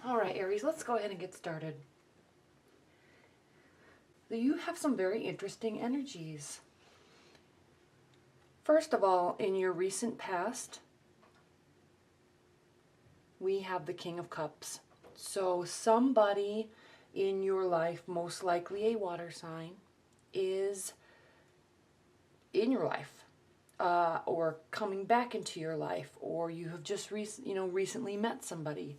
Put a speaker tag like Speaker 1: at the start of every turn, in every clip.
Speaker 1: All right, Aries, let's go ahead and get started. You have some very interesting energies. First of all, in your recent past, we have the King of Cups. So somebody in your life, most likely a water sign, is in your life, or coming back into your life, or you have just recently met somebody.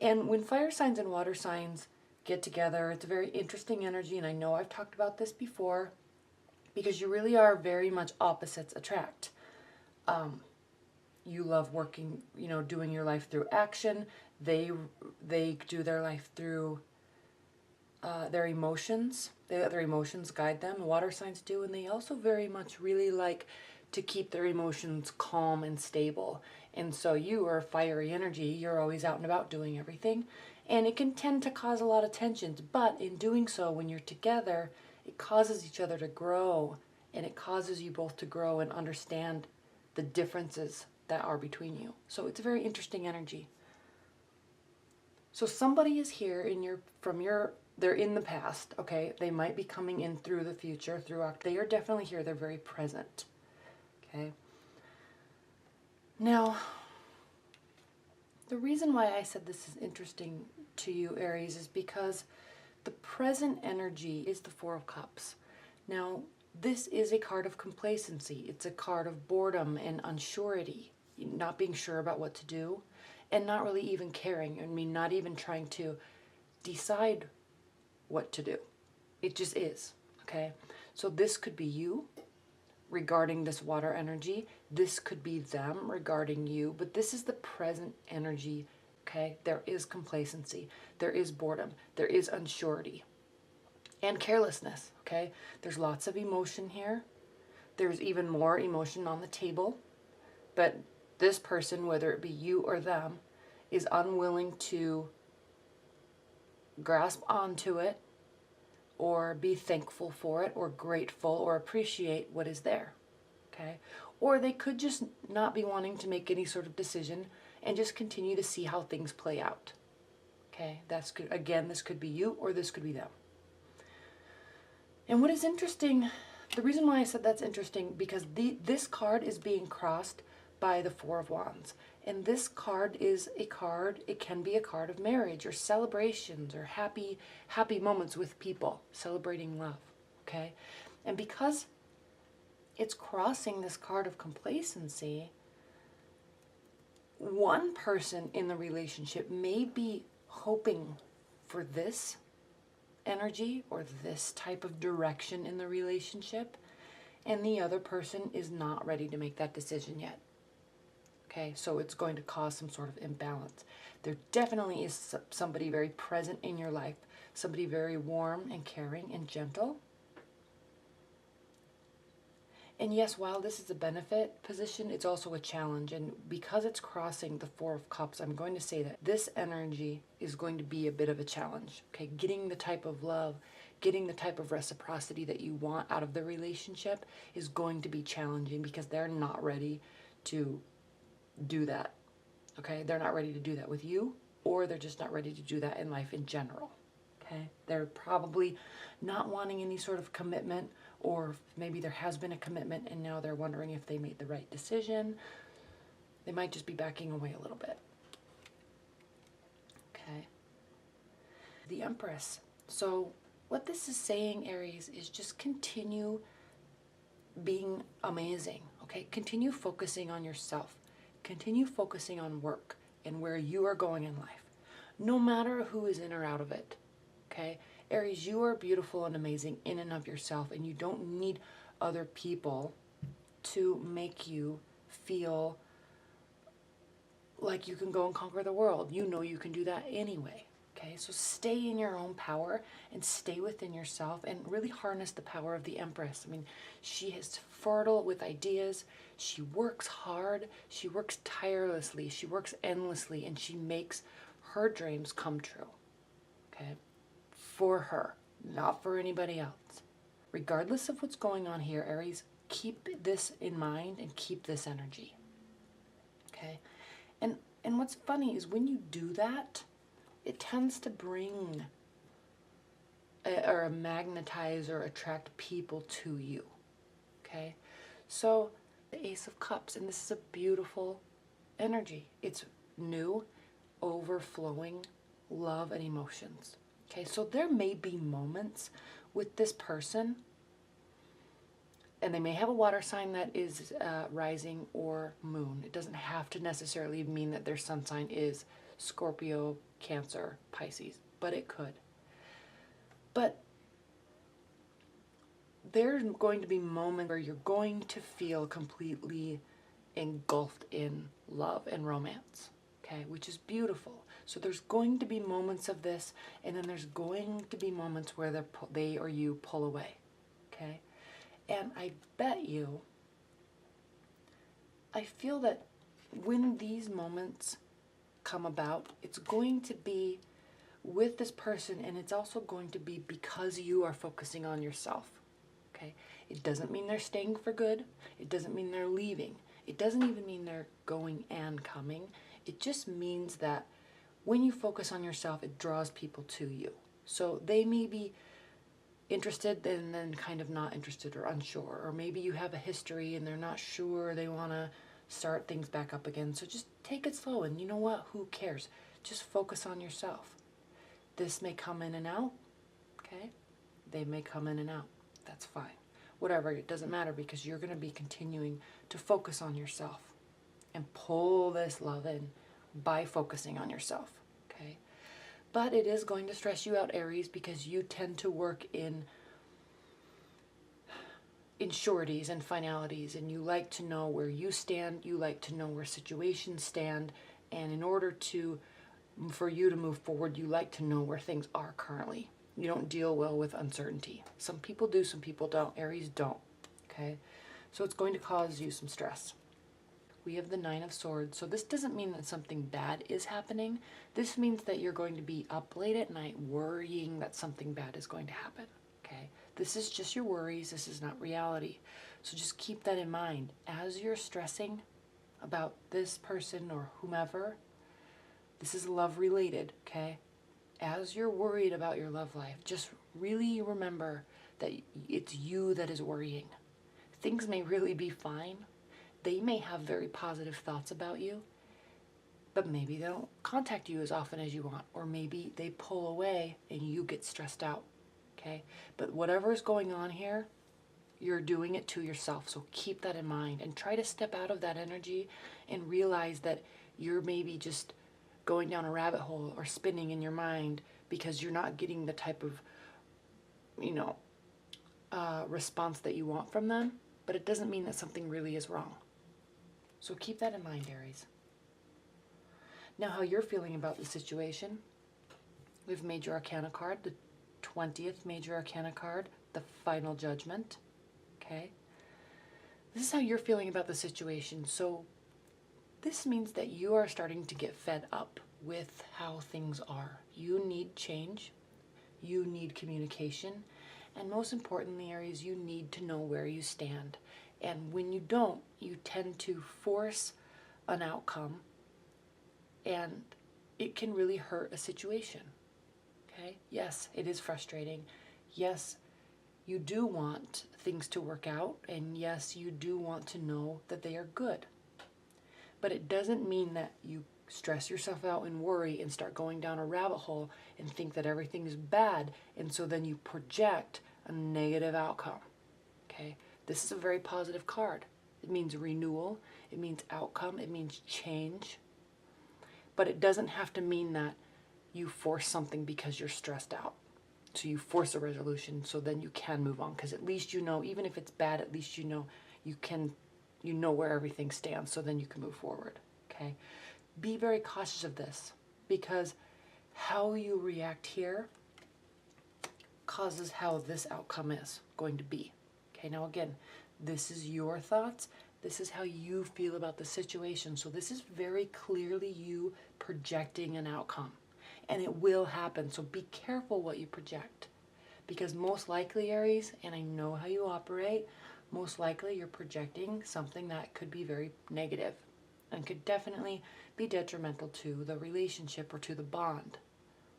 Speaker 1: And when fire signs and water signs get together, it's a very interesting energy, and I know I've talked about this before, because you really are very much opposites attract. You love working, doing your life through action. They do their life through their emotions. They let their emotions guide them. Water signs do, and they also very much really like to keep their emotions calm and stable. And so you are fiery energy. You're always out and about doing everything. And it can tend to cause a lot of tensions. But in doing so, when you're together, it causes each other to grow. And it causes you both to grow and understand the differences that are between you. So it's a very interesting energy. So somebody is here they're in the past, okay? They might be coming in through the future, they are definitely here. They're very present, okay? Now, the reason why I said this is interesting to you, Aries, is because the present energy is the Four of Cups. Now, this is a card of complacency. It's a card of boredom and unsurety, not being sure about what to do, and not really even caring. I mean, not even trying to decide what to do. It just is, okay? So this could be you regarding this water energy. This could be them regarding you, but this is the present energy, okay? There is complacency. There is boredom. There is unsurety and carelessness, okay? There's lots of emotion here. There's even more emotion on the table, but this person, whether it be you or them, is unwilling to grasp onto it or be thankful for it or grateful or appreciate what is there, okay? Or they could just not be wanting to make any sort of decision and just continue to see how things play out, okay? That's good. Again, this could be you or this could be them. And what is interesting, the reason why I said that's interesting, because this card is being crossed by the Four of Wands. And this card is a card, it can be a card of marriage or celebrations or happy moments with people, celebrating love, okay? And because it's crossing this card of complacency, one person in the relationship may be hoping for this energy or this type of direction in the relationship, and the other person is not ready to make that decision yet. Okay, so it's going to cause some sort of imbalance. There definitely is somebody very present in your life, somebody very warm and caring and gentle. And yes, while this is a benefit position, it's also a challenge. And because it's crossing the Four of Cups, I'm going to say that this energy is going to be a bit of a challenge. Okay, getting the type of love, getting the type of reciprocity that you want out of the relationship is going to be challenging because they're not ready to do that, okay? They're not ready to do that with you, or they're just not ready to do that in life in general, okay? They're probably not wanting any sort of commitment, or maybe there has been a commitment and now they're wondering if they made the right decision. They might just be backing away a little bit, okay? The Empress. So what this is saying, Aries, is just continue being amazing, okay? Continue focusing on yourself. Continue focusing on work and where you are going in life, no matter who is in or out of it, okay? Aries, you are beautiful and amazing in and of yourself, and you don't need other people to make you feel like you can go and conquer the world. You know you can do that anyway, okay? So stay in your own power and stay within yourself and really harness the power of the Empress. I mean, she is fertile with ideas. She works hard. She works tirelessly. She works endlessly, and she makes her dreams come true, okay? For her, not for anybody else. Regardless of what's going on here, Aries, keep this in mind and keep this energy, okay? And what's funny is when you do that, it tends to bring or magnetize or attract people to you. Okay, so the Ace of Cups, and this is a beautiful energy. It's new, overflowing love and emotions. Okay, so there may be moments with this person, and they may have a water sign that is rising or moon. It doesn't have to necessarily mean that their sun sign is Scorpio, Cancer, Pisces, but it could. But there's going to be moments where you're going to feel completely engulfed in love and romance, okay, which is beautiful. So there's going to be moments of this, and then there's going to be moments where they or you pull away, okay? And I bet you, I feel that when these moments come about, it's going to be with this person, and it's also going to be because you are focusing on yourself. Okay? It doesn't mean they're staying for good. It doesn't mean they're leaving. It doesn't even mean they're going and coming. It just means that when you focus on yourself, it draws people to you. So they may be interested and then kind of not interested or unsure. Or maybe you have a history and they're not sure, they want to start things back up again. So just take it slow, and you know what? Who cares? Just focus on yourself. This may come in and out, okay? They may come in and out. That's fine. Whatever, it doesn't matter, because you're going to be continuing to focus on yourself and pull this love in by focusing on yourself, okay? But it is going to stress you out, Aries, because you tend to work in sureties and finalities, and you like to know where you stand, you like to know where situations stand, and in order for you to move forward, you like to know where things are currently. You don't deal well with uncertainty. Some people do, some people don't. Aries don't, okay? So it's going to cause you some stress. We have the Nine of Swords. So this doesn't mean that something bad is happening. This means that you're going to be up late at night worrying that something bad is going to happen, okay? This is just your worries. This is not reality. So just keep that in mind. As you're stressing about this person or whomever, this is love related, okay? As you're worried about your love life, just really remember that it's you that is worrying. Things may really be fine. They may have very positive thoughts about you, but maybe they don't contact you as often as you want, or maybe they pull away and you get stressed out, okay? But whatever is going on here, you're doing it to yourself, so keep that in mind and try to step out of that energy and realize that you're maybe just going down a rabbit hole or spinning in your mind because you're not getting the type of, response that you want from them, but it doesn't mean that something really is wrong. So keep that in mind, Aries. Now, how you're feeling about the situation. We have Major Arcana card, the 20th Major Arcana card, the Final Judgment, okay? This is how you're feeling about the situation. So this means that you are starting to get fed up with how things are. You need change. You need communication. And most importantly, Aries, you need to know where you stand. And when you don't, you tend to force an outcome, and it can really hurt a situation. Okay? Yes, it is frustrating. Yes, you do want things to work out, and yes, you do want to know that they are good. But it doesn't mean that you stress yourself out and worry and start going down a rabbit hole and think that everything is bad, and so then you project a negative outcome. Okay? This is a very positive card. It means renewal, it means outcome, it means change. But it doesn't have to mean that you force something because you're stressed out. So you force a resolution so then you can move on, because at least you know, even if it's bad, at least you know you know where everything stands, so then you can move forward, okay? Be very cautious of this, because how you react here causes how this outcome is going to be. Okay, now again, this is your thoughts. This is how you feel about the situation. So this is very clearly you projecting an outcome. And it will happen. So be careful what you project. Because most likely, Aries, and I know how you operate, most likely you're projecting something that could be very negative and could definitely be detrimental to the relationship or to the bond.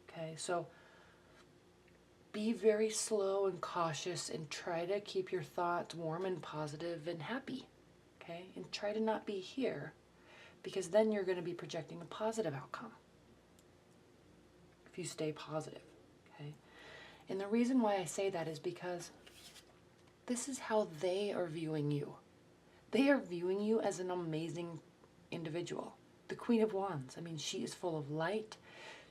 Speaker 1: Okay, so be very slow and cautious and try to keep your thoughts warm and positive and happy. Okay, and try to not be here, because then you're going to be projecting a positive outcome if you stay positive. Okay, and the reason why I say that is because this is how they are viewing you. They are viewing you as an amazing individual. The Queen of Wands, I mean, she is full of light.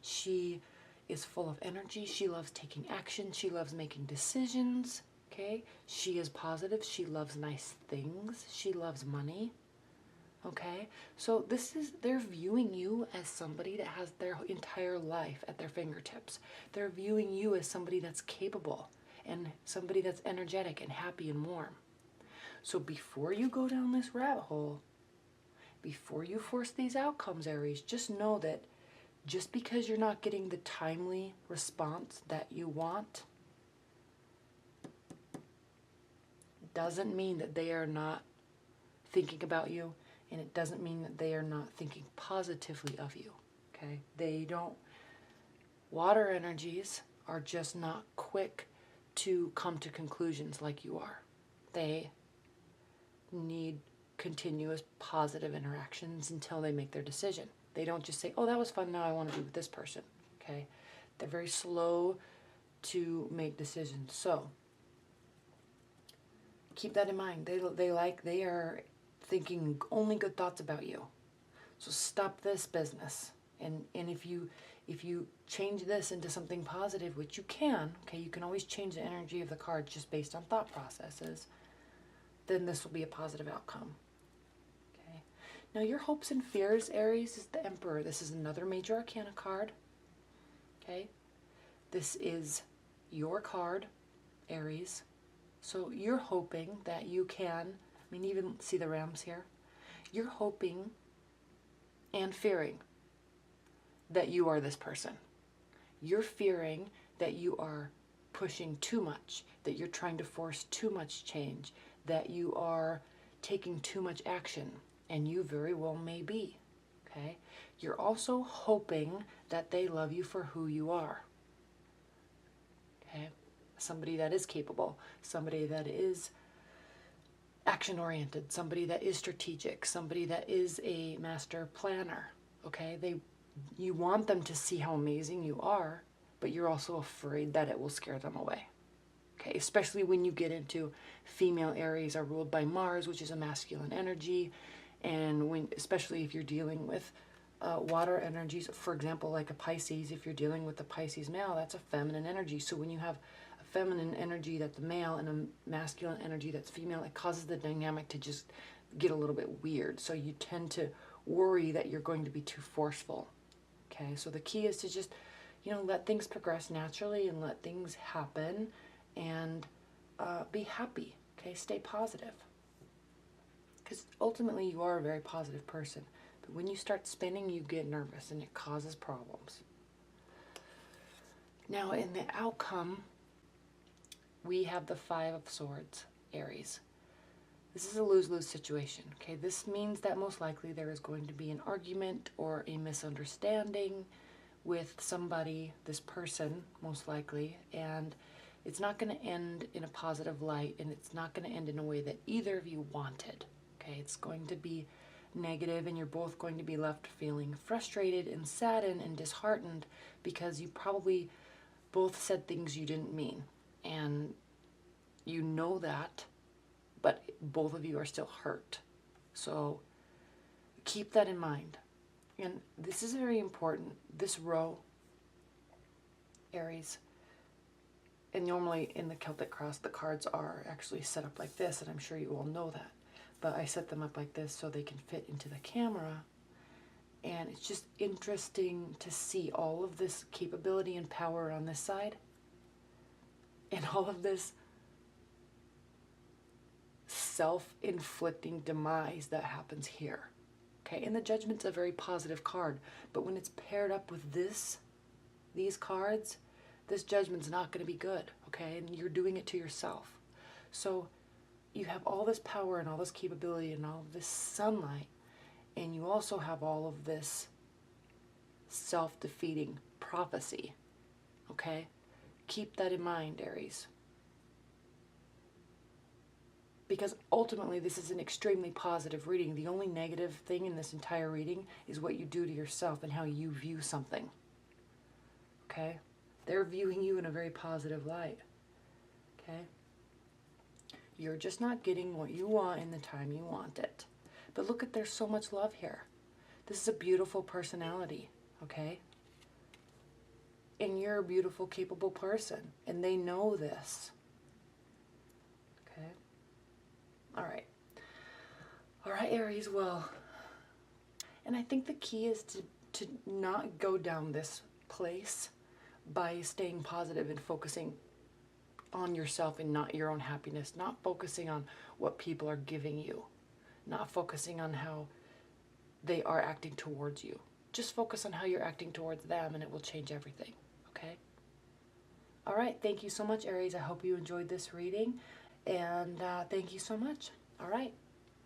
Speaker 1: She is full of energy. She loves taking action. She loves making decisions. Okay? She is positive. She loves nice things. She loves money. Okay? So they're viewing you as somebody that has their entire life at their fingertips. They're viewing you as somebody that's capable and somebody that's energetic and happy and warm. So before you go down this rabbit hole, before you force these outcomes, Aries, just know that just because you're not getting the timely response that you want doesn't mean that they are not thinking about you, and it doesn't mean that they are not thinking positively of you. Okay? Water energies are just not quick to come to conclusions like you are. They need continuous positive interactions until they make their decision. They don't just say, oh, that was fun, now I want to be with this person. Okay? They're very slow to make decisions. So keep that in mind. They are thinking only good thoughts about you. So stop this business. And if you change this into something positive, which you can, okay, you can always change the energy of the cards just based on thought processes, then this will be a positive outcome. Okay. Now your hopes and fears, Aries, is the Emperor. This is another major arcana card. Okay. This is your card, Aries. So you're hoping that you can, I mean, even see the rams here. You're hoping and fearing that you are this person. You're fearing that you are pushing too much, that you're trying to force too much change, that you are taking too much action, and you very well may be. Okay? You're also hoping that they love you for who you are. Okay? Somebody that is capable, somebody that is action-oriented, somebody that is strategic, somebody that is a master planner. Okay? You want them to see how amazing you are, but you're also afraid that it will scare them away. Okay, especially when you get into female Aries are ruled by Mars, which is a masculine energy, and especially if you're dealing with water energies, for example, like a Pisces, if you're dealing with a Pisces male, that's a feminine energy. So when you have a feminine energy that's male and a masculine energy that's female, it causes the dynamic to just get a little bit weird. So you tend to worry that you're going to be too forceful. Okay, so the key is to just, let things progress naturally and let things happen. And be happy, okay? Stay positive. Because ultimately you are a very positive person. But when you start spinning, you get nervous and it causes problems. Now in the outcome, we have the Five of Swords, Aries. This is a lose-lose situation, okay? This means that most likely there is going to be an argument or a misunderstanding with somebody, this person, most likely, and it's not going to end in a positive light, and it's not going to end in a way that either of you wanted. Okay, it's going to be negative, and you're both going to be left feeling frustrated and saddened and disheartened because you probably both said things you didn't mean. And you know that, but both of you are still hurt. So keep that in mind. And this is very important. This row, Aries, and normally in the Celtic Cross, the cards are actually set up like this, and I'm sure you all know that. But I set them up like this so they can fit into the camera. And it's just interesting to see all of this capability and power on this side, and all of this self-inflicting demise that happens here. Okay, and the Judgment's a very positive card, but when it's paired up with these cards, this Judgment's not going to be good, okay? And you're doing it to yourself. So you have all this power and all this capability and all of this sunlight, and you also have all of this self-defeating prophecy okay? Keep that in mind, Aries. Because ultimately this is an extremely positive reading. The only negative thing in this entire reading is what you do to yourself and how you view something. Okay? They're viewing you in a very positive light. Okay? You're just not getting what you want in the time you want it. But look at, there's so much love here. This is a beautiful personality, okay? And you're a beautiful, capable person. And they know this. Okay? All right. All right, Aries, well, and I think the key is to not go down this place by staying positive and focusing on yourself and not your own happiness, not focusing on what people are giving you, not focusing on how they are acting towards you. Just focus on how you're acting towards them and it will change everything, okay? All right, thank you so much, Aries. I hope you enjoyed this reading, and thank you so much. All right,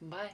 Speaker 1: bye.